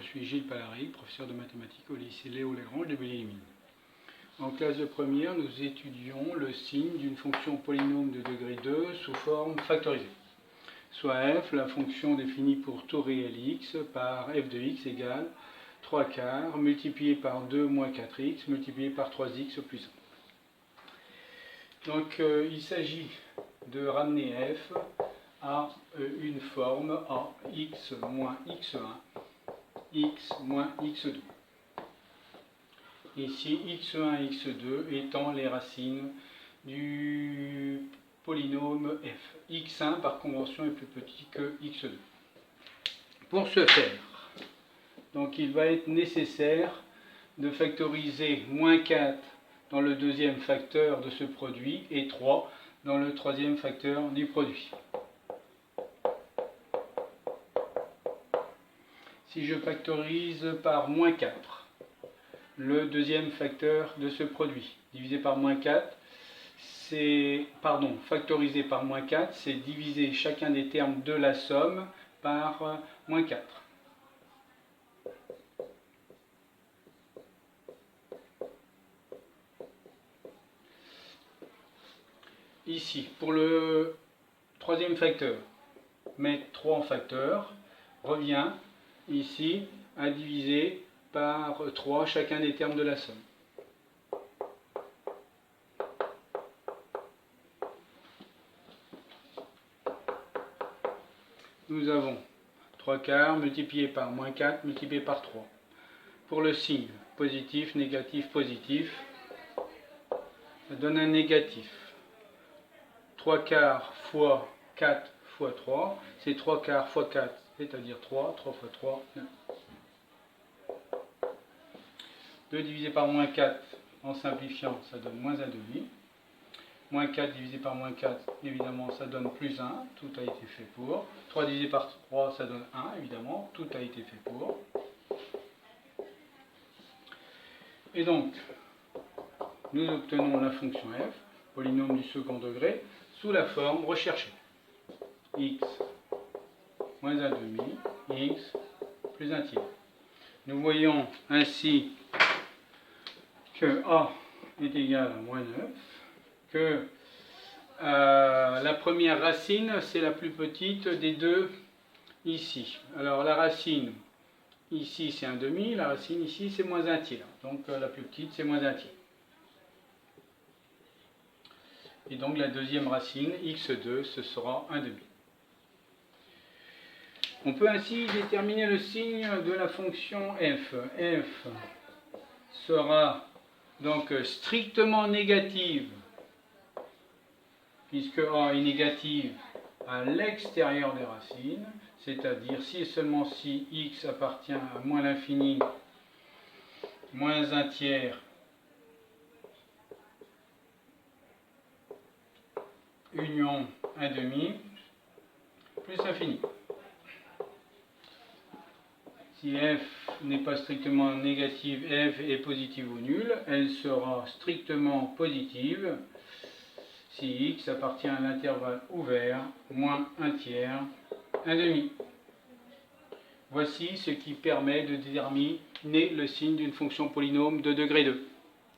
suis Gilles Palary, professeur de mathématiques au lycée Léo Lagrange de Belley-les-Mines. En classe de première, nous étudions le signe d'une fonction polynôme de degré 2 sous forme factorisée. Soit f, la fonction définie pour tout réel x, par f de x égale 3 quarts multiplié par 2 moins 4x multiplié par 3x plus 1. Donc il s'agit de ramener f à une forme à x moins x1, x moins x2. Ici, x1 et x2 étant les racines du polynôme f. x1 par convention est plus petit que x2. Pour ce faire, donc il va être nécessaire de factoriser moins 4 dans le deuxième facteur de ce produit et 3 dans le troisième facteur du produit. Si je factorise par moins 4, le deuxième facteur de ce produit, divisé par moins 4, factorisé par moins 4, c'est diviser chacun des termes de la somme par moins 4. Ici, pour le troisième facteur, mettre 3 en facteur revient ici à diviser par 3 chacun des termes de la somme. Nous avons 3 quarts multiplié par moins 4 multiplié par 3. Pour le signe positif, négatif, positif, ça donne un négatif. 3 quarts fois 4 fois 3, c'est 3 quarts fois 4, c'est-à-dire 3, 3 fois 3, 9. 2 divisé par moins 4, en simplifiant, ça donne moins 1 demi. Moins 4 divisé par moins 4, évidemment, ça donne plus 1, tout a été fait pour. 3 divisé par 3, ça donne 1, évidemment, tout a été fait pour. Et donc, nous obtenons la fonction f, polynôme du second degré, sous la forme recherchée. X moins 1 demi, x plus 1 tiers. Nous voyons ainsi que a est égal à moins 9, que la première racine, c'est la plus petite des deux ici. Alors la racine ici, c'est 1 demi, la racine ici, c'est moins 1 tiers. Donc la plus petite, c'est moins 1 tiers. Et donc la deuxième racine, x2, ce sera 1 demi. On peut ainsi déterminer le signe de la fonction f. f sera donc strictement négative, puisque a est négative à l'extérieur des racines, c'est-à-dire si et seulement si x appartient à moins l'infini, moins 1 tiers, union 1 demi, plus infini. Si f n'est pas strictement négative, f est positive ou nulle, elle sera strictement positive si x appartient à l'intervalle ouvert, moins 1 tiers, 1 demi. Voici ce qui permet de déterminer le signe d'une fonction polynôme de degré 2.